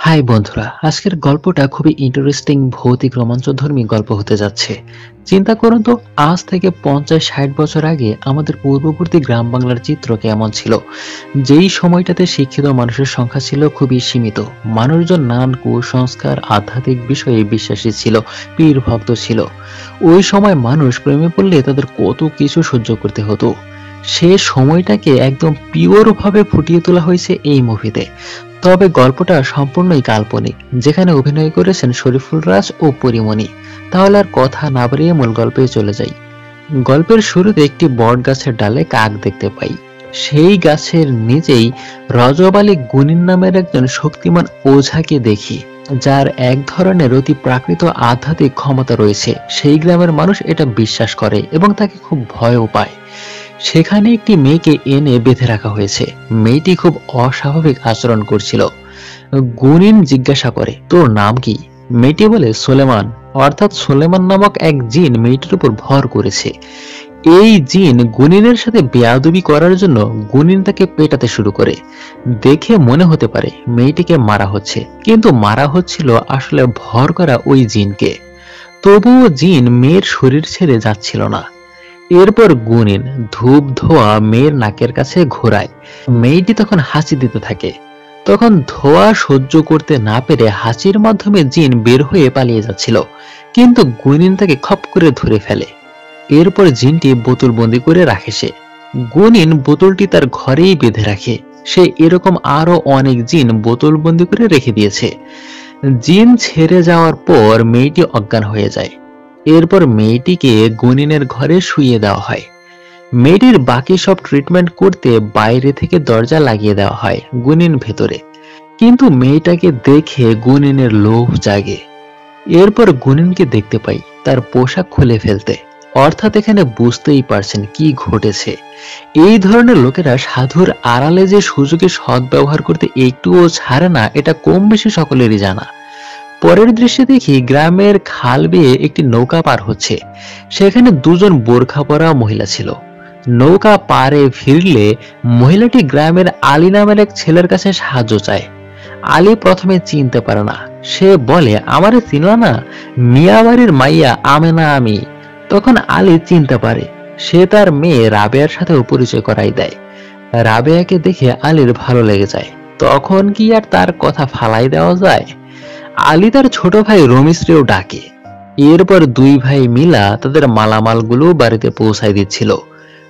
High বন্ধুরা, আজকের গল্পটা খুবই ইন্টারেস্টিং ভৌতিক রোমাঞ্চধর্মী গল্প হতে যাচ্ছে। চিন্তা করুন তো, আজ থেকে 50-60 বছর আগে আমাদের পূর্ববর্তী গ্রাম বাংলার চিত্র কেমন ছিল। যেই সময়টাতে শিক্ষিত মানুষের সংখ্যা ছিল খুবই সীমিত, মানুষজন নানান কুসংস্কার আধ্যাত্মিক বিষয়ে বিশ্বাসী ছিল, পীর ভক্ত ছিল। ওই সময় মানুষ প্রেমে পড়লে তাদের কত কিছু সহ্য করতে হতো। সে সময়টাকে একদম পিওর ভাবে ফুটিয়ে তোলা হয়েছে এই মুভিতে। তবে গল্পটা সম্পূর্ণই কাল্পনিক, যেখানে অভিনয় করেছেন শরীফুল রাজ ও পরীমণি। তাহলে আর কথা না বাড়িয়ে মূল গল্পে চলে যাই। গল্পের শুরুতে একটি বট গাছের ডালে কাক দেখতে পাই। সেই গাছের নিচেই রজব আলী গুনিন নামের একজন শক্তিমান ওঝাকে দেখি, যার এক ধরনের অতি প্রাকৃত আধ্যাত্মিক ক্ষমতা রয়েছে। সেই গ্রামের মানুষ এটা বিশ্বাস করে এবং তাকে খুব ভয়ও পায়। সেখানে একটি মেয়েকে এনে বেঁধে রাখা হয়েছে। মেয়েটি খুব অস্বাভাবিক আচরণ করছিল। গুনিন জিজ্ঞাসা করে, তোর নাম কি? মেয়েটি বলে, সোলেমান। অর্থাৎ সোলেমান নামক এক জিন মেয়েটির উপর ভর করেছে। এই জিন গুনিনের সাথে বেয়াদবি করার জন্য গুনিন তাকে পেটাতে শুরু করে। দেখে মনে হতে পারে মেয়েটিকে মারা হচ্ছে, কিন্তু মারা হচ্ছিল আসলে ভর করা ওই জিনকে। তবুও জিন মেয়ের শরীর ছেড়ে যাচ্ছিল না। এরপর গুনিন ধূপ ধোয়া মেয়ের নাকের কাছে ঘোরায়। মেয়েটি তখন হাসি দিতে থাকে। তখন ধোয়া সহ্য করতে না পেরে হাসির মাধ্যমে জিন বের হয়ে পালিয়ে যাচ্ছিল, কিন্তু গুনিন তাকে খপ করে ধরে ফেলে। এরপর জিনটি বোতল বন্দি করে রাখে সে। গুনিন বোতলটি তার ঘরেই বেঁধে রাখে। সে এরকম আরো অনেক জিন বোতল বন্দি করে রেখে দিয়েছে। জিন ছেড়ে যাওয়ার পর মেয়েটি অজ্ঞান হয়ে যায়। এরপর মেয়েটিকে গুনিনের ঘরে শুইয়ে দেওয়া হয়। মেয়েটির বাকি সব ট্রিটমেন্ট করতে বাইরে থেকে দরজা লাগিয়ে দেওয়া হয় গুনিন ভেতরে, কিন্তু মেয়েটাকে দেখে গুনিনের লোভ জাগে। এরপর গুনিনকে দেখতে পাই তার পোশাক খুলে ফেলতে। অর্থাৎ এখানে বুঝতেই পারছেন কি ঘটেছে। এই ধরনের লোকেরা সাধুর আড়ালে যে সুযোগে সদ্ব্যবহার করতে একটুও ছাড়ে না, এটা কম বেশি সকলেরই জানা। পরের দৃশ্যে দেখি গ্রামের খাল বেয়ে একটি নৌকা পার হচ্ছে। সেখানে দুজন বোরখা পরা মহিলা ছিল। নৌকা পারে ফিরলে মহিলাটি গ্রামের আলী নামের এক ছেলের কাছে সাহায্য চায়। আলী প্রথমে চিনতে পারে না। সে বলে, আমারে চিনলা না? মিয়া বাড়ির মাইয়া আমেনা আমি। তখন আলী চিনতে পারে। সে তার মেয়ে রাবেয়ার সাথে পরিচয় করাই দেয়। রাবেয়াকে দেখে আলীর ভালো লেগে যায়। তখন কি আর তার কথা ফালাই দেওয়া যায়? আলী তার ছোট ভাই রমিসরেও ডাকে। এরপর দুই ভাই মিলা তাদের মালামালগুলো বাড়িতে পৌঁছায় দিচ্ছিল।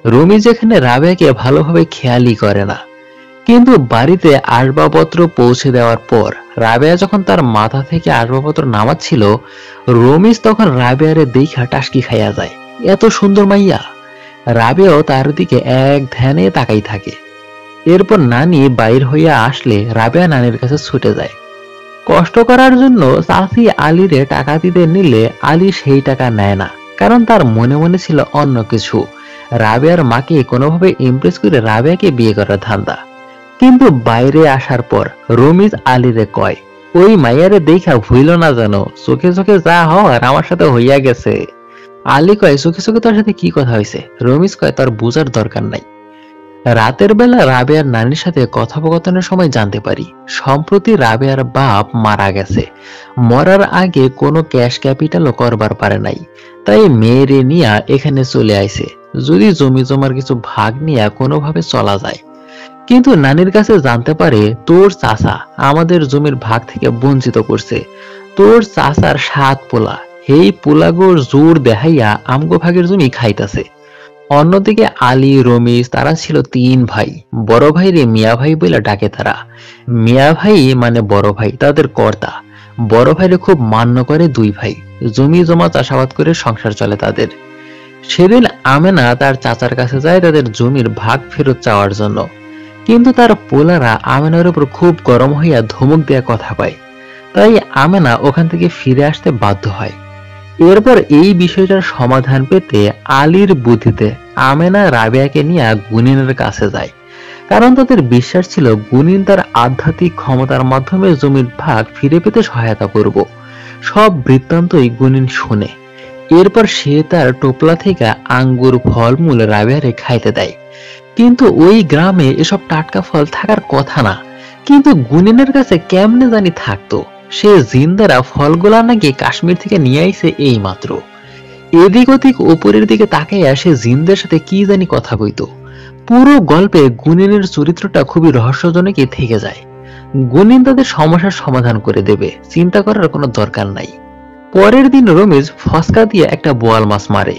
রমি যেখানে রাবেয়াকে ভালোভাবে খেয়ালই করে না। কিন্তু বাড়িতে আসবাবপত্র পৌঁছে দেওয়ার পর রাবেয়া যখন তার মাথা থেকে আসবাবপত্র নামাচ্ছিল, রমিস তখন রাবেয়ারে দেখা টাসকি খাইয়া যায়। এত সুন্দর মাইয়া! রাবেয়াও তার দিকে এক ধ্যানে তাকাই থাকে। এরপর নানি বাইর হইয়া আসলে রাবেয়া নানির কাছে ছুটে যায়। কষ্ট করার জন্য চাচি আলীরে টাকা দিতে নিলে আলী সেই টাকা নেয় না, কারণ তার মনে মনে ছিল অন্য কিছু। রাবেয়ার মাকে কোনোভাবে ইমপ্রেস করে রাবেয়াকে বিয়ে করার ধান্দা। কিন্তু বাইরে আসার পর রমিজ আলীরে কয়, ওই মাইয়ারে দেখা ভুইল না যেন, চোখে চোখে যা হওয়ার আমার সাথে হইয়া গেছে। আলী কয়, চোখে চোখে তোর সাথে কি কথা হয়েছে? রমিজ কয়, তোর বুঝার দরকার নাই। রাতের বেলা রাবেয়ার নানির সাথে কথোপকথনের সময় জানতে পারি সম্প্রতি রাবেয়ার বাপ মারা গেছে। মরার আগে কোনো ক্যাশ ক্যাপিটালও করবার পারে নাই, তাই মেয়েরে নিয়া এখানে চলে আইছে, যদি জমি জমার কিছু ভাগ নিয়ে কোনোভাবে চলা যায়। কিন্তু নানির কাছে জানতে পারে তোর চাচা আমাদের জমির ভাগ থেকে বঞ্চিত করছে। তোর চাচার 7 পোলা, এই পোলাগোর জোর দেখাইয়া আমগো ভাগের জমি খাইতাছে। অন্যদিকে আলী রমিজ তারা ছিল 3 ভাই। বড় ভাই রে মিয়া ভাই বলে ডাকে তারা। মিয়া ভাই মানে বড় ভাই, তাদের কর্তা। বড় ভাইরে খুব মান্য করে 2 ভাই। জমি জমা চাষাবাদ করে সংসার চলে তাদের। সেদিন আমেনা তার চাচার কাছে যায় তাদের জমির ভাগ ফেরত চাওয়ার জন্য, কিন্তু তার পোলারা আমেনার উপর খুব গরম হইয়া ধমক দেয়া কথা পায়। তাই আমেনা ওখান থেকে ফিরে আসতে বাধ্য হয়। এরপর এই বিষয়টার সমাধান পেতে আলীর বুদ্ধিতে আমেনা রাবেয়াকে নিয়ে গুনিনের কাছে যায়, কারণ তাদের বিশ্বাস ছিল গুনিন তার আধ্যাত্মিক ক্ষমতার মাধ্যমে জমির ভাগ ফিরে পেতে সহায়তা করব। সব বৃত্তান্তই গুনিন শুনে। এরপর সে তার টোপলা থেকে আঙ্গুর ফলমূল রাবেয়ারে খাইতে দেয়। কিন্তু ওই গ্রামে এসব টাটকা ফল থাকার কথা না। কিন্তু গুনিনের কাছে কেমনে জানি থাকতো সে জিন্দারা ফলগুলা নাকি কাশ্মীর থেকে নিয়ে আইছে এই মাত্র। এদিক ওদিক উপরের দিকে তাকাইয়া সে জিনদের সাথে কি জানি কথা কইতো। পুরো গল্পে গুনিনের চরিত্রটা খুবই রহস্যজনকই থেকে যায়। গুনিন তাদের সমস্যার সমাধান করে দেবে, চিন্তা করার কোনো দরকার নাই। পরের দিন রমেশ ফসকা দিয়ে একটা বোয়াল মাছ মারে।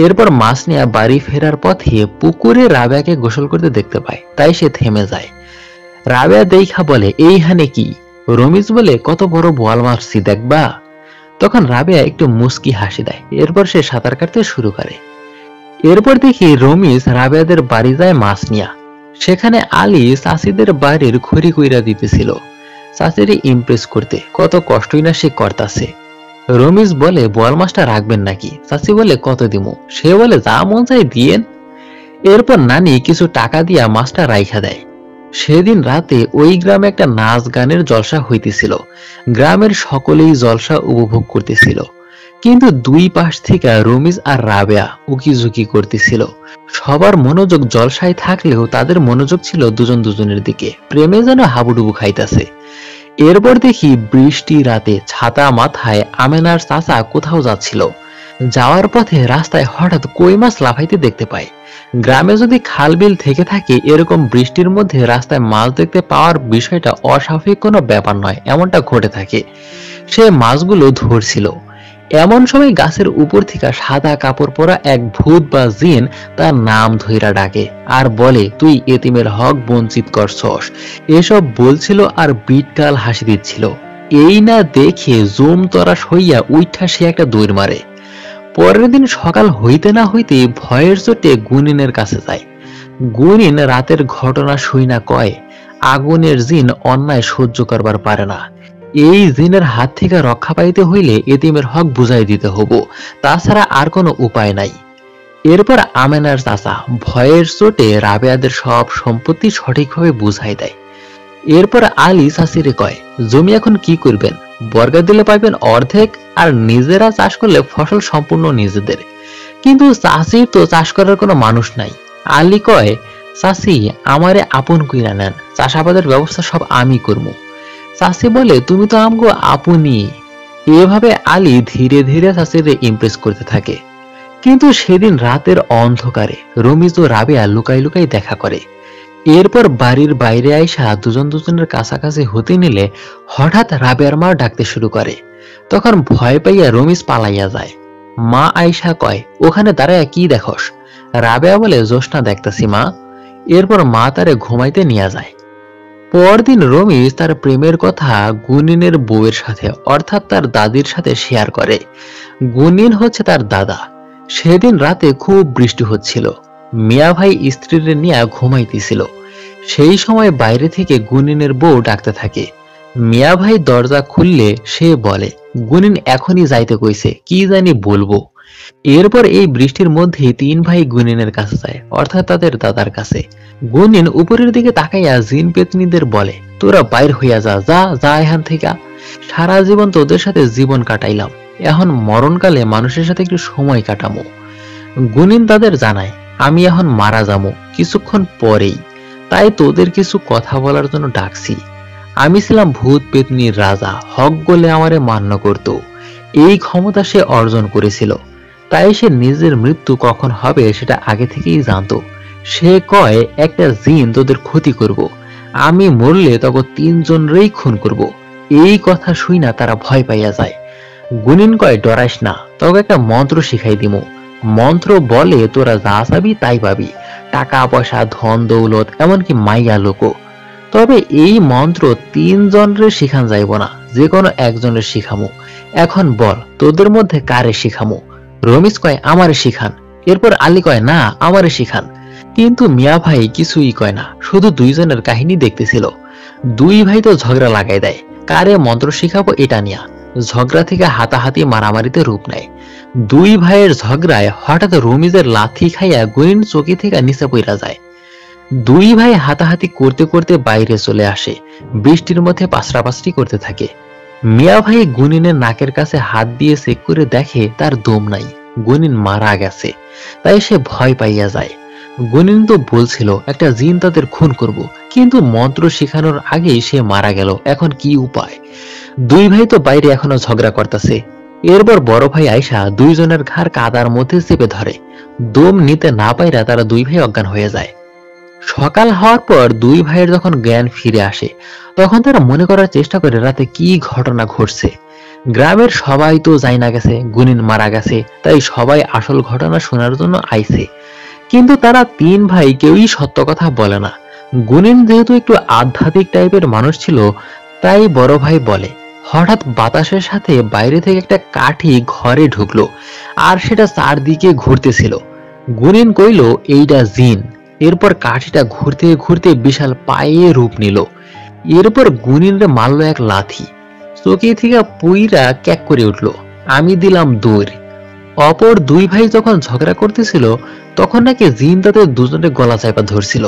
এরপর মাছ নিয়ে বাড়ি ফেরার পথে পুকুরে রাবেয়াকে গোসল করতে দেখতে পায়, তাই সে থেমে যায়। রাবেয়া দেখা বলে, এইখানে কি? রমেশ বলে, কত বড় বোয়াল মারছি দেখবা। তখন রাবেয়া একটু মুস্কি হাসি দেয়, এরপর সে সাঁতার কাটতে শুরু করে। এরপর দেখি রমেশ রাবেয়াদের বাড়ি যায় মাছ নিয়া। সেখানে আলী চাষিদের বাড়ির খড়ি কইরা দিতেছিল চাষিরে ইমপ্রেস করতে, কত কষ্টই না সে করতাছে। রমেশ বলে, বোয়াল মাছটা রাখবেন নাকি? চাষি বলে, কত দিমু? সে বলে, যা মন চাই দিয়েন। এরপর নানি কিছু টাকা দিয়া মাছটা রাইখা দেয়। সেদিন রাতে ওই গ্রামে একটা নাচ গানের জলসা হইতেছিল। গ্রামের সকলেই জলসা উপভোগ করতেছিল, কিন্তু দুই পাশ থেকে রমেশ আর রাবেয়া উকিঝুঁকি করতেছিল। সবার মনোযোগ জলসায় থাকলেও তাদের মনোযোগ ছিল দুজন দুজনের দিকে, প্রেমে যেন হাবুডুবু খাইতেছে। এরপর দেখি বৃষ্টি রাতে ছাতা মাথায় আমেনার চাচা কোথাও যাচ্ছিল। যাওয়ার পথে রাস্তায় হঠাৎ কই মাছ লাফাইতে দেখতে পায়। গ্রামে যদি খাল বিল থেকে থাকে, এরকম বৃষ্টির মধ্যে রাস্তায় মাছ দেখতে পাওয়ার বিষয়টা অস্বাভাবিক কোনো ব্যাপার নয়, এমনটা ঘটে থাকে। সে মাছগুলো ধরছিল। এমন সময় গাছের উপর থেকে সাদা কাপড় পরা এক ভূত বা জিন তার নাম ধইরা ডাকে আর বলে, তুই এতিমের হক বঞ্চিত করছস। এসব বলছিল আর বিটকাল হাসি দিচ্ছিল। এই না দেখে জুম তরাস হইয়া উইঠা সে একটা দৌড় মারে। পরের দিন সকাল হইতে না হইতে ভয়ের চোটে গুনিনের কাছে যায়। গুনিন রাতের ঘটনা শুইনা কয়, আগুনের জিন অন্যায় সহ্য করবার পারে না। এই জিনের হাত থেকে রক্ষা পাইতে হইলে এতিমের হক বুঝাই দিতে হবো, তাছাড়া আর কোনো উপায় নাই। এরপর আমেনার চাচা ভয়ের চোটে রাবেয়াদের সব সম্পত্তি সঠিকভাবে বুঝাই দেয়। এরপর আলী চাচিরে কয়, জমি এখন কি করবেন? বর্গা দিলে পাইবেন অর্ধেক, আর নিজেরা চাষ করলে ফসল সম্পূর্ণ নিজেদের। কিন্তু চাচির তো চাষ করার কোনো মানুষ নাই। আলী কয়, চাচি আমারে আপন কইরা নেন, চাষাবাদের ব্যবস্থা সব আমি করবো। চাচি বলে, তুমি তো আমগো আপনি। এভাবে আলী ধীরে ধীরে চাচিরে ইমপ্রেস করতে থাকে। কিন্তু সেদিন রাতের অন্ধকারে রমিজ ও রাবেয়া লুকাই লুকাই দেখা করে। এরপর বাড়ির বাইরে আইসা দুজন দুজনের কাছাকাছি হতে নিলে হঠাৎ রাবেয়ার মা ডাকতে শুরু করে। তখন ভয় পাইয়া রমিজ পালাইয়া যায়। মা আইসা কয়, ওখানে দাঁড়ায় কি দেখস? রাবেয়া বলে, জ্যোৎস্না দেখতাছি মা। এরপর মা তারে ঘুমাইতে নিয়ে যায়। পরদিন রমিজ তার প্রেমের কথা গুনিনের বউয়ের সাথে অর্থাৎ তার দাদির সাথে শেয়ার করে। গুনিন হচ্ছে তার দাদা। সেদিন রাতে খুব বৃষ্টি হচ্ছিল। মিয়া ভাই স্ত্রীর নিয়ে ঘুমাইতেছিল। সেই সময় বাইরে থেকে গুনিনের বউ ডাকতে থাকে। মিয়া ভাই দরজা খুললে সে বলে, গুনিন এখনই যাইতে কইছে, কি জানি বলবো। এরপর এই বৃষ্টির মধ্যে তিন ভাই গুনিনের কাছে যায়, অর্থাৎ তাদের দাদার কাছে। গুনিন উপরের দিকে তাকাইয়া জিন পেতনিদের বলে, তোরা বাইর হইয়া যা, যা যা এখান থেকে। সারা জীবন তোদের সাথে জীবন কাটাইলাম, এখন মরণকালে মানুষের সাথে একটু সময় কাটামো। গুনিন তাদের জানায়, আমি এখন মারা যাবো কিছুক্ষণ পরেই, তাই তোদের কিছু কথা বলার জন্য ডাকছি। আমি ছিলাম ভূত পেতনির রাজা, হক বলে আমারে মান্য করত। এই ক্ষমতা সে অর্জন করেছিল, তাই সে নিজের মৃত্যু কখন হবে সেটা আগে থেকেই জানতো। সে কয়, একটা জিন তোদের ক্ষতি করব, আমি মরলে তখন তিনজনেরই খুন করব। এই কথা শুই না তারা ভয় পাইয়া যায়। গুনিন কয়, ডরাইস না, তোকে একটা মন্ত্র শিখাই দিমু। মন্ত্র বলে তোরা যা চাবি তাই পাবি, টাকা পয়সা ধন দৌলত এমনকি মাইয়া লোকও। তবে এই মন্ত্র তিনজনের শিখান যাইব না, যে কোনো একজনের শিখামু। এখন বল তোদের মধ্যে কারে শিখামু? রমিজ কয়, আমারে শিখান। এরপর আলী কয়, না আমারে শিখান। কিন্তু মিয়া ভাই কিছুই কয় না, শুধু দুইজনের কাহিনী দেখতেছিল। দুই ভাই তো ঝগড়া লাগাই দেয়, কারে মন্ত্র শিখাবো এটা নিয়া। ঝগড়া থেকে হাতাহাতি মারামারিতে রূপ নেয়। দুই ভাইয়ের ঝগড়ায় হঠাৎ রমিজের লাথি খাইয়া গুনিন চকি থেকে নিচে পইরা যায়। দুই ভাই হাতাহাতি করতে করতে বাইরে চলে আসে, বৃষ্টির মধ্যে পাশরাপাশরি করতে থাকে। মিয়া ভাই গুনিনের নাকের কাছে হাত দিয়ে চেক করে দেখে তার দম নাই, গুনিন মারা গেছে। তাই সে ভয় পাইয়া যায়। গুনিন তো বলছিল একটা জিন তাদের খুন করব, কিন্তু মন্ত্র শেখানোর আগেই সে মারা গেল। এখন কি উপায়? দুই ভাই তো বাইরে এখনো ঝগড়া করতেছে। এরপর বড় ভাই আয়শা দুইজনের ঘাড় কাদার মধ্যে চেপে ধরে। দম নিতে না পাইরা তারা দুই ভাই অজ্ঞান হয়ে যায়। সকাল হওয়ার পর দুই ভাইয়ের যখন জ্ঞান ফিরে আসে, তখন তারা মনে করার চেষ্টা করে রাতে কি ঘটনা ঘটছে। গ্রামের সবাই তো যাই না গেছে, গুনিন মারা গেছে, তাই সবাই আসল ঘটনা শোনার জন্য আইছে। কিন্তু তারা তিন ভাই কেউই সত্য কথা বলে না। গুনিন যেহেতু একটু আধ্যাত্মিক টাইপের মানুষ ছিল, তাই বড় ভাই বলে হঠাৎ বাতাসের সাথে বাইরে থেকে একটা কাঠি ঘরে ঢুকলো, আর সেটা চারদিকে ঘুরতেছিল। গুনিন কইল এইটা জিন। এরপর কাঠিটা ঘুরতে ঘুরতে বিশাল পায়ে রূপ নিল। এরপর গুনিনরে মারল এক লাথি। চোখে থেকে পুইরা ক্যাক করে উঠল। আমি দিলাম দৌড়। অপর দুই ভাই যখন ঝগড়া করতেছিল, তখন নাকি জিন তাদের দুজনের গলা চাপা ধরছিল।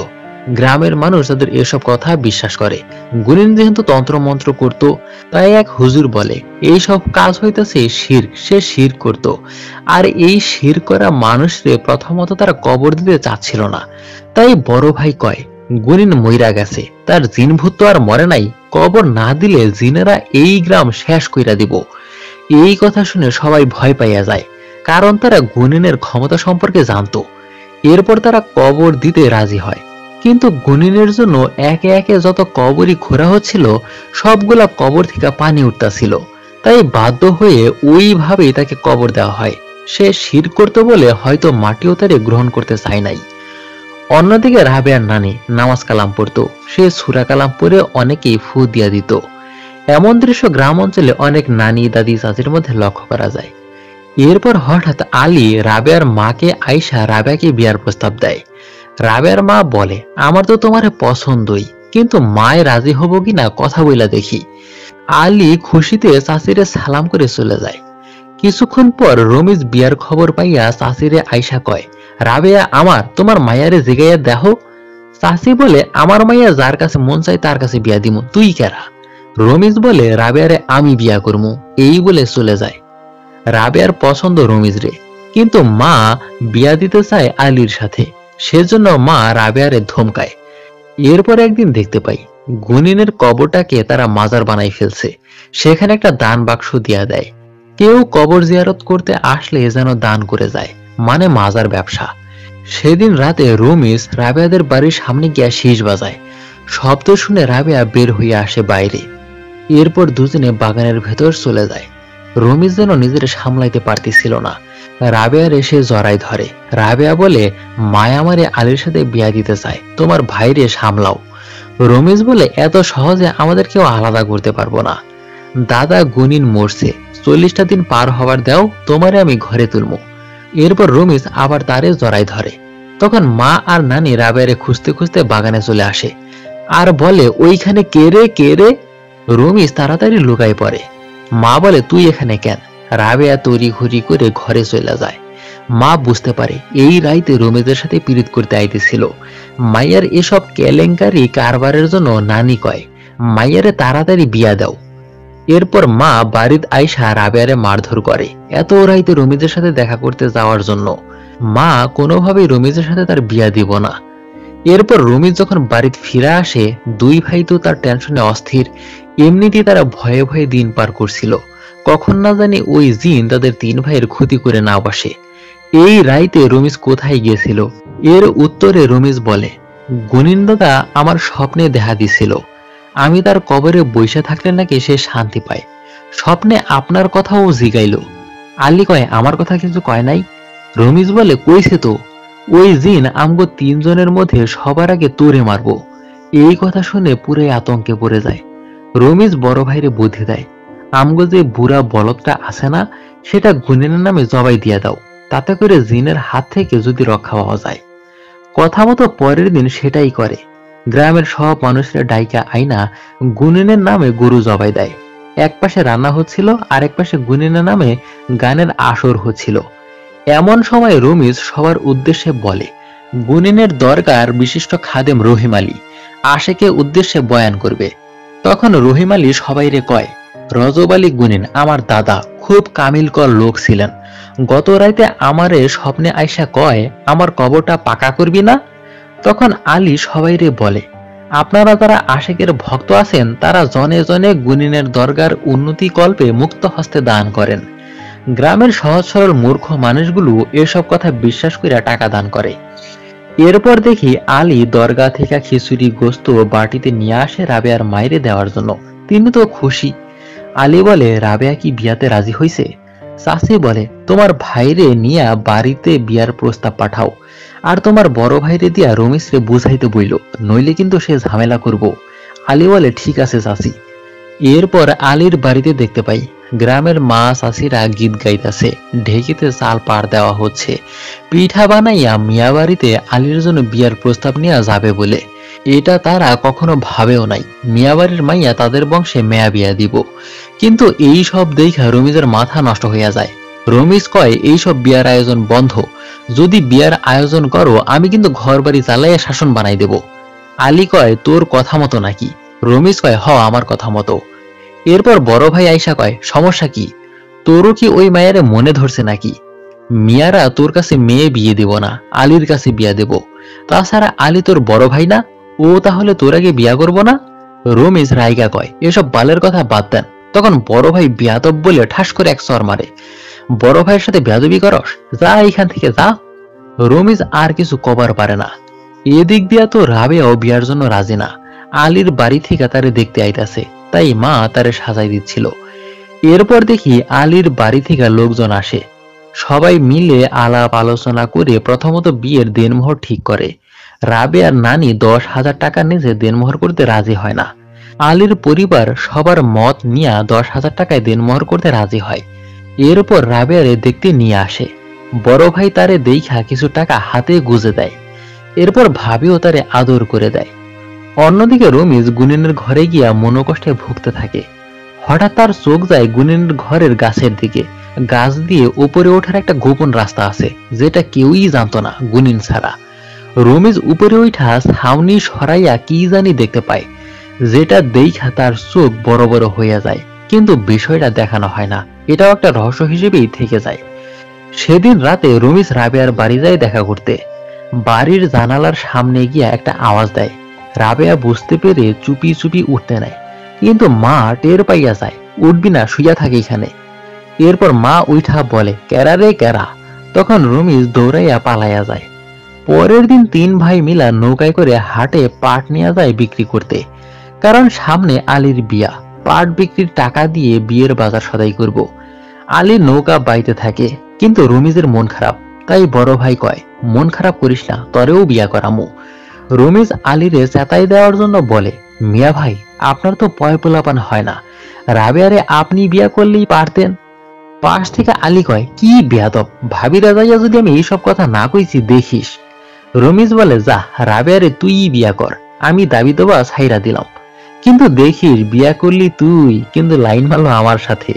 গ্রামের মানুষ তাদের এসব কথা বিশ্বাস করে। গুনিন যেহেতু তন্ত্র মন্ত্র করত, তাই এক হুজুর বলে এইসব কাজ হইতেছে শিরক, সে শিরক করত। আর এই শিরক করা মানুষরে প্রথমত তারা কবর দিতে চাচ্ছিল না। তাই বড় ভাই কয় গুনিন মইরা গেছে, তার জিন ভূত তো আর মরে নাই, কবর না দিলে জিনেরা এই গ্রাম শেষ কইরা দিব। এই কথা শুনে সবাই ভয় পাইয়া যায়, কারণ তারা গুনিনের ক্ষমতা সম্পর্কে জানতো। এরপর তারা কবর দিতে রাজি হয়। কিন্তু গুনিনের জন্য একে একে যত কবরই খোঁড়া হচ্ছিল, সবগুলা কবর থেকে পানি উঠতাছিল। তাই বাধ্য হয়ে ওইভাবেই তাকে কবর দেওয়া হয়। সে শিরক করতে বলে হয়তো মাটিও তারে গ্রহণ করতে চায় নাই। অন্যদিকে রাবেয়ার নানি নামাজ কালাম পড়তো। সে সূরা কালাম পড়ে অনেকেই ফু দিয়া দিত। এমন দৃশ্য গ্রাম অঞ্চলে অনেক নানি দাদি চাচির মধ্যে লক্ষ্য করা যায়। এরপর হঠাৎ আলী রাবেয়ার মাকে আয়শা রাবেয়াকে বিয়ার প্রস্তাব দেয়। রাবেয়ার মা বলে আমার তো তোমারে পছন্দই, কিন্তু মায় রাজি হবো কিনা কথা বইলা দেখি। আলী খুশিতে চাচিরে সালাম করে চলে যায়। কিছুক্ষণ পর রমিজ বিয়ার খবর পাইয়া চাচিরে আয়শা কয় রাবেয়া আমার তোমার মায়ারে জিগাইয়া দেখো। চাচি বলে আমার মাইয়া যার কাছে মন চাই তার কাছে বিয়া দিমু, তুই কেরা? রমিজ বলে রাবেয়ারে আমি বিয়া করমু, এই বলে চলে যায়। রাবেয়ার পছন্দ রমিজ রে, কিন্তু মা বিয়া দিতে চায় আলীর সাথে। সেজন্য মা রাবেয়ারে ধমকায়। এরপর একদিন দেখতে পাই গুনিনের কবরটাকে তারা মাজার বানাই ফেলছে। সেখানে একটা দান বাক্স দিয়া দেয়। কেউ কবর জিয়ারত করতে আসলে যেন দান করে যায়, মানে মাজার ব্যবসা। সেদিন রাতে রমিজ রাবেয়াদের বাড়ির সামনে গিয়া শীষ বাজায়। শব্দ শুনে রাবেয়া বের হইয়া আসে বাইরে। এরপর দুজনে বাগানের ভেতর চলে যায়। রমিজ যেন নিজের সামলাইতে পারতেছিল না। রাবেয়ার এসে জড়াই ধরে। রাবেয়া বলে মায়া আমারে আলীর সাথে বিয়া দিতে চায়, তোমার ভাইরে সামলাও। রমিজ বলে এত সহজে আমাদের কেউ আলাদা করতে পারবো না। দাদা গুনিন মরছে, 40টা দিন পার হবার দাও, তোমারে আমি ঘরে তুলবো। এরপর রমিজ আবার তারে জড়াই ধরে। তখন মা আর নানি রাবেয়ারে খুঁজতে খুঁজতে বাগানে চলে আসে আর বলে ওইখানে কে রে কে রে? রমিজ তাড়াতাড়ি লুকায় পড়ে। মা বলে তুই এখানে কেন? রাবেয়া তড়ি ঘড়ি করে ঘরে চলে যায়। মা বুঝতে পারে এই রাইতে রমিজের সাথে পীড়িত করতে আইতেছিল। মাইয়ার এসব কেলেঙ্কারি কারবারের জন্য নানি কয় মাইয়ারে তাড়াতাড়ি বিয়া দাও। এরপর মা বাড়িতে আইসা রাবেয়ারে মারধর করে এত রাইতে রমিজের সাথে দেখা করতে যাওয়ার জন্য। মা কোনোভাবেই রমিজের সাথে তার বিয়া দিব না। এরপর রমিজ যখন বাড়িতে ফিরে আসে, দুই ভাই তো তার টেনশনে অস্থির। এমনিতেই তারা ভয়ে ভয়ে দিন পার করছিল, কখন না জানি ওই জিন তাদের তিন ভাইয়ের ক্ষতি করে না বসে। এই রাইতে রমিজ কোথায় গিয়েছিল? এর উত্তরে রমিজ বলে গুনিন দাদা আমার স্বপ্নে দেখা দিছিল, আমি তার কবরে বসে থাকলে নাকি সে শান্তি পায়। স্বপ্নে আপনার কথাও জিগাইল। আলী কয় আমার কথা কিছু কয় নাই। রমিজ বলে কইছে তো, ওই জিন আমগো তিনজনের মধ্যে সবার আগে তোরে মারবো। এই কথা শুনে পুরো আতঙ্কে পড়ে যায়। রমিজ বড় ভাইরে বুদ্ধি দেয় আমগো যে বুড়া বলদটা আছে না, সেটা গুনিনের নামে জবাই দিয়া দাও, তাতে করে জিনের হাত থেকে যদি রক্ষা পাওয়া যায়। কথা মতো পরের দিন সেটাই করে। গ্রামের সব মানুষরা ডাইকা আইনা গুনিনের নামে গরু জবাই দেয়। এক পাশে রান্না হচ্ছিল, আরেক পাশে গুনিনের নামে গানের আসর হচ্ছিল। এমন সময় রমিজ সবার উদ্দেশ্যে বলে গুনিনের দরকার বিশিষ্ট খাদেম রহিম আলী, আশেকে উদ্দেশ্যে বয়ান করবে। তখন রহিম আলী সবাইরে কয় রজব আলী গুনিন আমার দাদা, খুব কামিলকর লোক ছিলেন, গত রাইতে আমারে স্বপ্নে আইসা কয় আমার কবরটা পাকা করবি না। তখন আলী সবাইরে বলে, আপনারা যারা আশিকের ভক্ত আছেন তারা জনে জনে গুনিনের দরগার উন্নতি কল্পে মুক্ত হস্তে দান করেন। গ্রামের সহজ সরল মূর্খ মানুষগুলো এসব কথা বিশ্বাস করে টাকা দান করে। এরপর দেখি আলী দরগা থেকে খিচুড়ি গোস্ত বাটিতে নিয়ে আসে রাবেয়ার মাইরে দেওয়ার জন্য। তিনি তো খুশি। আলী বলে, রাবেয়া কি বিয়াতে রাজি হইছে? চাচি বলে, তোমার ভাইরে নিয়া বাড়িতে বিয়ার প্রস্তাব পাঠাও, আর তোমার বড় ভাইরে দিয়া রমেশরে বুঝাইতে বইল, নইলে কিন্তু সে ঝামেলা করব। আলী বলে, ঠিক আছে চাচি। এরপর আলীর বাড়িতে দেখতে পাই গ্রামের মা চাচিরা গীত গাইতেছে, ঢেকিতে চাল পাড় দেওয়া হচ্ছে, পিঠা বানাইয়া মিয়া বাড়িতে আলীর জন্য বিয়ার প্রস্তাব নেওয়া যাবে বলে। এটা তারা কখনো ভাবেও নাই মিয়া বাড়ির মাইয়া তাদের বংশে মেয়া বিয়া দিব। কিন্তু এই সব দেখা রমিজের মাথা নষ্ট হইয়া যায়। রমিজ কয়, এইসব বিয়ার আয়োজন বন্ধ, যদি বিয়ার আয়োজন করো আমি কিন্তু ঘর বাড়ি জ্বালাইয়া শাসন বানাই দেব। আলী কয়, তোর কথা মতো নাকি? রমিজ কয়, হ আমার কথা মতো। এরপর বড় ভাই আইসা কয়, সমস্যা কি? তোরও কি ওই মায়ের মনে ধরছে নাকি? মিয়ারা তোর কাছে মেয়ে বিয়ে দেব না, আলীর কাছে বিয়া দেব। তাছাড়া আলী তোর বড় ভাই না? ও তাহলে তোর আগে বিয়া করবো না? রমিজ রাইগা কয়, এসব বালের কথা বাদ দেন। তখন বড় ভাই বিয়াদব বলে ঠাস করে এক চর মারে। বড় ভাইয়ের সাথে বেয়াদবি করস, যা এইখান থেকে যা। রমিজ আর কিছু কবার পারে না। এদিক দিয়া তো রাবেয়াও বিয়ার জন্য রাজি না। আলীর বাড়ি থেকে তারে দেখতে আইতাছে, তাই মা তারে সাজাই দিচ্ছিল। এরপর দেখি আলীর বাড়ি থেকে লোকজন আসে। সবাই মিলে আলাপ আলোচনা করে প্রথমত বিয়ের দেনমোহর ঠিক করে। রাবেয়ার নানি 10,000 টাকা নিচে দেনমোহর করতে রাজি হয় না। আলীর পরিবার সবার মত নিয়ে 10,000 টাকায় দেনমোহর করতে রাজি হয়। এরপর রাবেয়ারে দেখতে নিয়ে আসে। বড় ভাই তারে দেখা কিছু টাকা হাতে গুজে দেয়। এরপর ভাবিও তারে আদর করে দেয়। অন্যদিকে রমিজ গুনিনের ঘরে গিয়া মনোকষ্টে ভুগতে থাকে। হঠাৎ তার চোখ যায় গুনিনের ঘরের গাছের দিকে। গাছ দিয়ে উপরে ওঠার একটা গোপন রাস্তা আছে, যেটা কেউই জানতো না গুনিন ছাড়া। রমিজ উপরে ওঠা ছাউনি সরাইয়া কি জানি দেখতে পায়, যেটা দেখা তার চোখ বড় বড় হইয়া যায়। কিন্তু বিষয়টা দেখানো হয় না, এটাও একটা রহস্য হিসেবেই থেকে যায়। সেদিন রাতে রমিজ রাবেয়ার বাড়ি যায় দেখা করতে। বাড়ির জানালার সামনে গিয়া একটা আওয়াজ দেয়। রাবেয়া বুঝতে পেরে চুপি চুপি উঠতে নেয়, কিন্তু মা টের পাইয়া যায়, উঠবি না, শুইয়া থাকে এখানে। এরপর মা উঠা বলে, কেরা রে কেরা? তখন রমিজ দৌড়াইয়া পালাইয়া যায়। পরের দিন 3 ভাই মিলা নৌকায় করে হাটে পাট নিয়ে যায় বিক্রি করতে, কারণ সামনে আলীর বিয়া। পাট বিক্রির টাকা দিয়ে বিয়ের বাজার সদাই করব। আলী নৌকা বাইতে থাকে, কিন্তু রমিজের মন খারাপ। তাই বড় ভাই কয়, মন খারাপ করিস না, তরেও বিয়া করামু। রমিজ আলীরে চেতাই দেওয়ার জন্য বলে, মিয়া ভাই আপনার তো পয় পোলাপান হয় না, রাবেয়ারে আপনি বিয়া করলেই পারতেন। পাশ থেকে আলী কয়, কি বেয়াদব, ভাবিরা যাইয়া যদি আমি এইসব কথা না কইছি দেখিস। রমিজ বলে, যা রাবেয়ারে তুই বিয়া কর, আমি দাবি দেবা ছাইরা দিলাম, কিন্তু দেখিস বিয়া করলি তুই, কিন্তু লাইন মারলো আমার সাথে।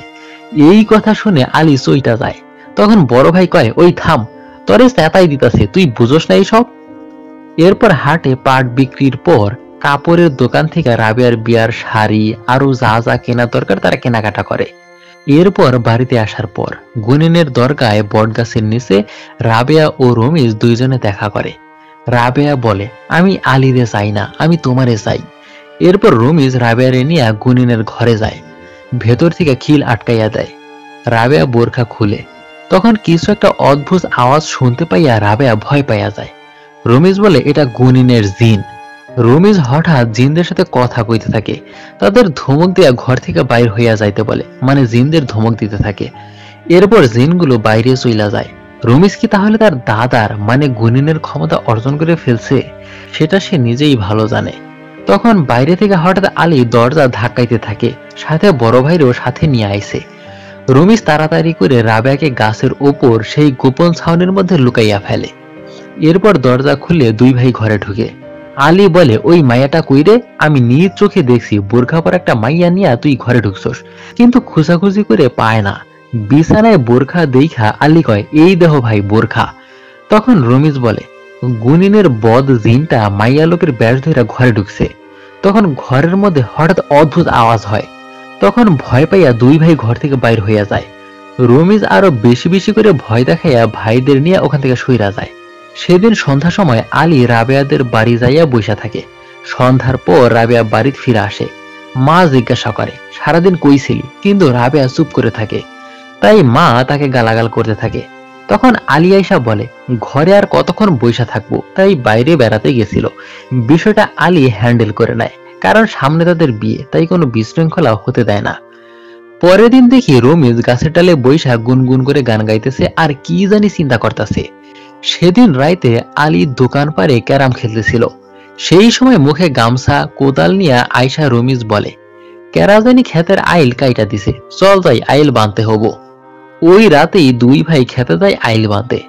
এই কথা শুনে আলী চইটা যায়। তখন বড় ভাই কয়, ওই থাম, তরে চেতাই দিতাছে, তুই বুঝোস না এইসব। এরপর হাটে পাট বিক্রির পর কাপড়ের দোকান থেকে রাবেয়ার বিয়ার শাড়ি আরো যা যা কেনা দরকার তারা কেনাকাটা করে। এরপর বাড়িতে আসার পর গুনিনের দরগায় বটগাছের নিচে রাবেয়া ও রমিজ দুইজনে দেখা করে। রাবেয়া বলে, আমি আলীরে চাই না, আমি তোমারে চাই। এরপর রমিজ রাবেয়ারে নিয়ে গুনিনের ঘরে যায়। ভেতর থেকে খিল আটকাইয়া দেয়। রাবেয়া বোরখা খুলে। তখন কিছু একটা অদ্ভুত আওয়াজ শুনতে পাইয়া রাবেয়া ভয় পাইয়া যায়। রমিজ বলে, এটা গুনিনের জিন। রমিজ হঠাৎ জিনদের সাথে কথা কইতে থাকে, তাদের ধমক দিয়া ঘর থেকে বাইর হইয়া যাইতে বলে, মানে জিনদের ধমক দিতে থাকে। এরপর জিনগুলো বাইরে চইলা যায়। রমিজ কি তাহলে তার দাদার মানে গুনিনের ক্ষমতা অর্জন করে ফেলছে? সেটা সে নিজেই ভালো জানে। তখন বাইরে থেকে হঠাৎ আলী দরজা ধাক্কাইতে থাকে, সাথে বড় ভাইরও সাথে নিয়ে আইছে। রমিজ তাড়াতাড়ি করে রাবেয়াকে গাছের ওপর সেই গোপন ছাউনির মধ্যে লুকাইয়া ফেলে। এরপর দরজা খুলে 2 ভাই ঘরে ঢুকে। আলী বলে, ওই মাইয়াটা কইরে? আমি নিজ চোখে দেখছি বোরখা পর একটা মাইয়া নিয়া তুই ঘরে ঢুকছস, কিন্তু খুঁজাখুঁজি করে পায় না। বিছানায় বোরখা দেখা আলী কয়, এই দেহ ভাই বোরখা। তখন রমিজ বলে, গুনিনের বদ জিনটা মাইয়া লোকের ব্যাস ধরে ঘরে ঢুকছে। তখন ঘরের মধ্যে হঠাৎ অদ্ভুত আওয়াজ হয়। তখন ভয় পাইয়া 2 ভাই ঘর থেকে বাইর হইয়া যায়। রমিজ আরো বেশি বেশি করে ভয় দেখাইয়া ভাইদের নিয়ে ওখান থেকে সইরা যায়। সেদিন সন্ধ্যার সময় আলী রাবেয়াদের বাড়ি যাইয়া বসে থাকে। সন্ধ্যার পর রাবেয়া বাড়িতে ফিরে আসে। মা জিজ্ঞাসা করে সারাদিন কই ছিলি, কিন্তু রাবেয়া চুপ করে থাকে। তাই মা তাকে গালাগাল করতে থাকে। তখন আলী আইসা বলে ঘরে আর কতক্ষণ বইসা থাকবো, তাই বাইরে বেড়াতে গেছিল। বিষয়টা আলী হ্যান্ডেল করে নেয়, কারণ সামনে তাদের বিয়ে, তাই কোনো বিশৃঙ্খলা হতে দেয় না। পরের দিন দেখি রমিজ গাছের ডালে বৈশা গুনগুন করে গান গাইতেছে আর কি জানি চিন্তা করতেছে। সেদিন রাইতে আলী দোকান পারে ক্যারাম খেলতেছিল। সেই সময় মুখে গামছা কোদাল নিয়ে আয়সা রমিজ বলে ক্যারা জানি ক্ষেতের আইল কাইটা দিছে, চল যাই আইল বাঁধতে হব। ওই রাতেই দুই ভাই খেতে যায় আইল বাঁধতে।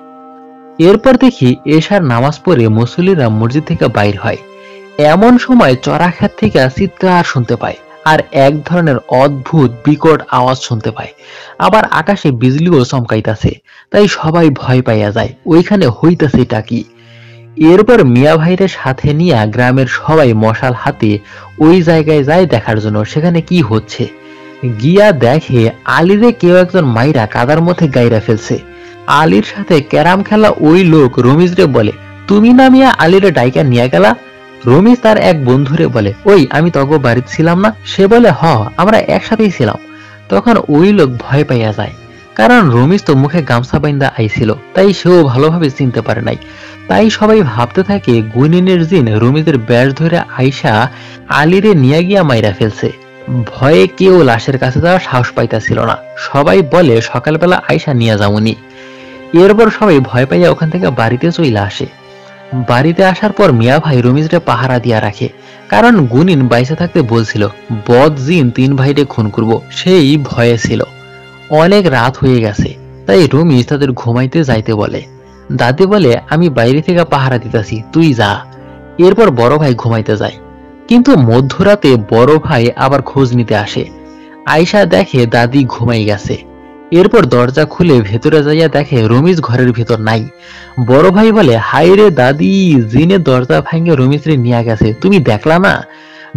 এরপর দেখি এশার নামাজ পড়ে মুসল্লিরা মসজিদ থেকে বাইর হয়। এমন সময় চড়া ক্ষেত থেকে চিৎকার শুনতে পায় আর এক ধরনের অদ্ভুত বিকট আওয়াজ শুনতে পায়। আবার আকাশে বিজলিও চমকাইতাছে, তাই সবাই ভয় পাইয়া যায় ওইখানে হইতাছে এটা কি। এরপর মিয়া ভাইরে সাথে নিয়ে গ্রামের সবাই মশাল হাতে ওই জায়গায় যায় দেখার জন্য সেখানে কি হচ্ছে। গিয়া দেখে আলীরে কেউ একজন মাইরা কাদার মধ্যে গাইরা ফেলছে। আলীর সাথে ক্যারাম খেলা ওই লোক রমিজরে বলে তুমি না মিয়া আলীরে ডাইকা নিয়ে গেলা। রমিজ তার এক বন্ধুরে বলে ওই আমি তগো বাড়িতে ছিলাম না। সে বলে হ আমরা একসাথেই ছিলাম। তখন ওই লোক ভয় পাইয়া যায়, কারণ রমিজ তো মুখে গামছা বাইন্দা আইছিল, তাই সেও ভালোভাবে চিনতে পারে নাই। তাই সবাই ভাবতে থাকে গুনিনের জিন রমিজের ব্যাস ধরে আইসা আলীরে নিয়ে গিয়া মাইরা ফেলছে। ভয়ে কেউ লাশের কাছে যাওয়ার সাহস পাইতাছিল না। সবাই বলে সকালবেলা আইসা নিয়ে যাওনি। এরপর সবাই ভয় পাইয়া ওখান থেকে বাড়িতে চলে আসে। বাড়িতে আসার পর মিয়া ভাই রমিজরে পাহারা দিয়া রাখে, কারণ গুনিন বাইসে থাকতে বলছিল বদ জিন তিন ভাইরে খুন করব, সেই ভয়ে ছিল। অনেক রাত হয়ে গেছে, তাই রমিজ তাদের ঘুমাইতে যাইতে বলে। দাদি বলে আমি বাইরে থেকে পাহারা দিতেছি, তুই যা। এরপর বড় ভাই ঘুমাইতে যায়, কিন্তু মধ্যরাতে বড় ভাই আবার খোঁজ নিতে আসে। আয়শা দেখে দাদি ঘুমাই গেছে। এরপর দরজা খুলে ভেতরে যাইয়া দেখে রমিজ ঘরের ভেতর নাই। বড় ভাই বলে হাই রে দাদি, জিনে দরজা ভাঙে রমিজরে নিয়ে গেছে, তুমি দেখলা না?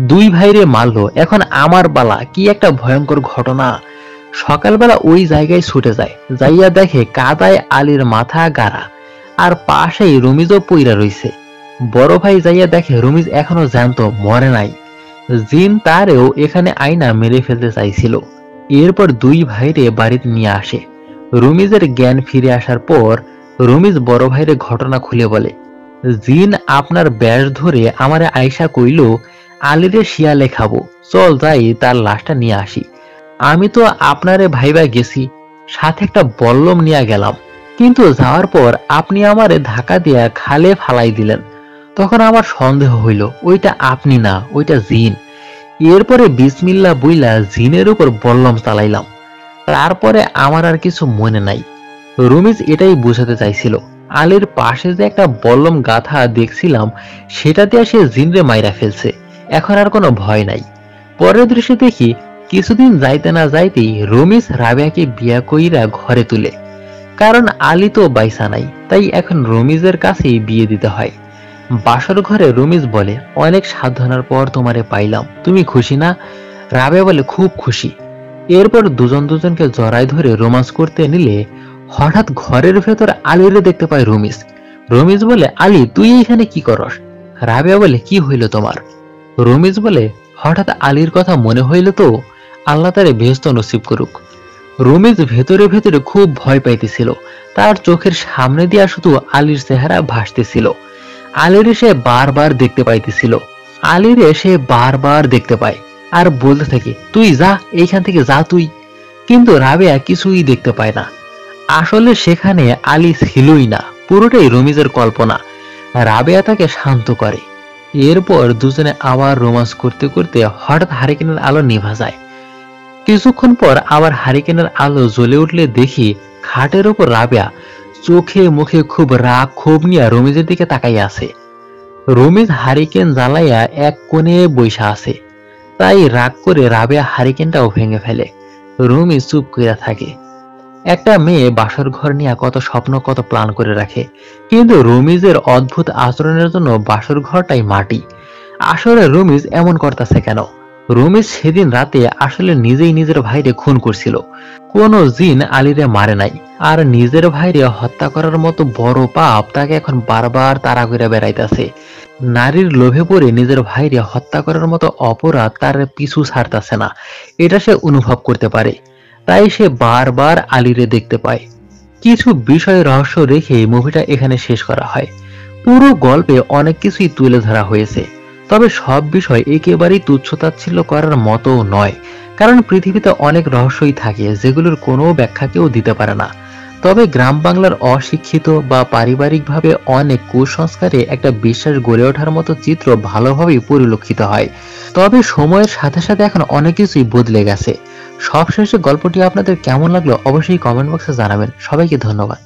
দুই ভাইরে মারলো, এখন আমার বালা, কি একটা ভয়ঙ্কর ঘটনা। সকালবেলা ওই জায়গায় ছুটে যায়, যাইয়া দেখে কাদায় আলীর মাথা গাড়া আর পাশেই রমিজও পইরা রইছে। বড় ভাই যাইয়া দেখে রমিজ এখনো জ্যান্ত, মরে নাই। জিন তারেও এখানে আইনা মেরে ফেলতে চাইছিল। এরপর দুই ভাইরে বাড়িতে নিয়ে আসে। রমিজের জ্ঞান ফিরে আসার পর রমিজ বড় ভাইরে ঘটনা খুলে বলে জিন আপনার ব্যাস ধরে আমারে আয়সা কইল আলীরে শিয়ালে খাবো, চল যাই তার লাশটা নিয়ে আসি। আমি তো আপনারে ভাইবা গেছি, সাথে একটা বল্লম নিয়ে গেলাম, কিন্তু যাওয়ার পর আপনি আমারে ধাক্কা দিয়া খালে ফালাই দিলেন। তখন আমার সন্দেহ হইল ওইটা আপনি না, ওইটা জিন। এরপরে বিসমিল্লাহ বইলা জিনের উপর বল্লম চালাইলাম। তারপরে আমার আর কিছু মনে নাই। রমিজ এটাই বোঝাতে চাইছিল আলীর পাশে যে একটা বল্লম গাথা দেখছিলাম সেটা দিয়ে সে জিনরে মাইরা ফেলছে, এখন আর কোনো ভয় নাই। পরের দৃশ্যে দেখি কিছুদিন যাইতে না যাইতেই রমিজ রাবেয়াকে বিয়া কইরা ঘরে তুলে, কারণ আলী তো বাইসা নাই, তাই এখন রমিজের কাছেই বিয়ে দিতে হয়। বাসর ঘরে রমিজ বলে অনেক সাধনার পর তোমারে পাইলাম, তুমি খুশি না? রাবেয়া বলে খুব খুশি। এরপর দুজন দুজনকে জড়াই ধরে রোমান্স করতে নিলে হঠাৎ ঘরের ভেতর আলীরে দেখতে পায় রমিজ। রমিজ বলে আলী তুই এখানে কি করস? রাবেয়া বলে কি হইল তোমার? রমিজ বলে হঠাৎ আলীর কথা মনে হইল তো, আল্লাহ তারে বেহেশত নসিব করুক। রমিজ ভেতরে ভেতরে খুব ভয় পাইতেছিল, তার চোখের সামনে দিয়া শুধু আলীর চেহারা ভাসতেছিল। আলীরে সে বারবার দেখতে পাইতেছিল, আলীরে সে বারবার দেখতে পায় আর বলতে থাকে তুই যা, এইখান থেকে যা তুই। কিন্তু রাবেয়া কিছুই দেখতে পায় না। আসলে সেখানে আলী ছিলই না, পুরোটাই রমিজের কল্পনা। রাবেয়া তাকে শান্ত করে। এরপর দুজনে আবার রোমান্স করতে করতে হঠাৎ হারিকেনের আলো নিভা যায়। কিছুক্ষণ পর আবার হারিকেনের আলো জ্বলে উঠলে দেখি খাটের উপর রাবেয়া চোখে মুখে খুব রাগ ক্ষোভ নিয়ে রমিজের দিকে তাকাইয়া আছে। রমিজ হারিকেন জ্বালাইয়া এক কোণে বৈশা আছে, তাই রাগ করে রাবেয়া হারিকেনটাও ভেঙে ফেলে। রমিজ চুপ কইরা থাকে। একটা মেয়ে বাসর ঘর নিয়ে কত স্বপ্ন কত প্ল্যান করে রাখে, কিন্তু রমিজের অদ্ভুত আচরণের জন্য বাসর ঘরটাই মাটি। আসলে রমিজ এমন করতেছে কেন? রমেশ সেদিন রাতে আসলে নিজেই নিজের ভাইরে খুন করছিল। কোনো জিন আলীরে মারে নাই। আর নিজের ভাইরে হত্যা করার মতো বড় পাপ তাকে এখন বারবার তাড়া করে বেড়াইতেছে। নারীর লোভে পড়ে নিজের ভাইরে হত্যা করার মতো অপরাধ তার পিছু ছাড়তেছে না, এটা সে অনুভব করতে পারে। তাই সে বারবার আলীরে দেখতে পায়। কিছু বিষয় রহস্য রেখে মুভিটা এখানে শেষ করা হয়। পুরো গল্পে অনেক কিছুই তুলে ধরা হয়েছে, তবে সব বিষয় একেবারেই তুচ্ছতাচ্ছিল্য করার মতো নয়, কারণ পৃথিবীতে অনেক রহস্যই থাকে যেগুলোর কোনো ব্যাখ্যা কেউ দিতে পারে না। তবে গ্রাম বাংলার অশিক্ষিত বা পারিবারিকভাবে অনেক কুসংস্কারে একটা বিশ্বাস গড়ে ওঠার মতো চিত্র ভালোভাবেই পরিলক্ষিত হয়। তবে সময়ের সাথে সাথে এখন অনেক কিছুই বদলে গেছে। সবশেষে গল্পটি আপনাদের কেমন লাগলো অবশ্যই কমেন্ট বক্সে জানাবেন। সবাইকে ধন্যবাদ।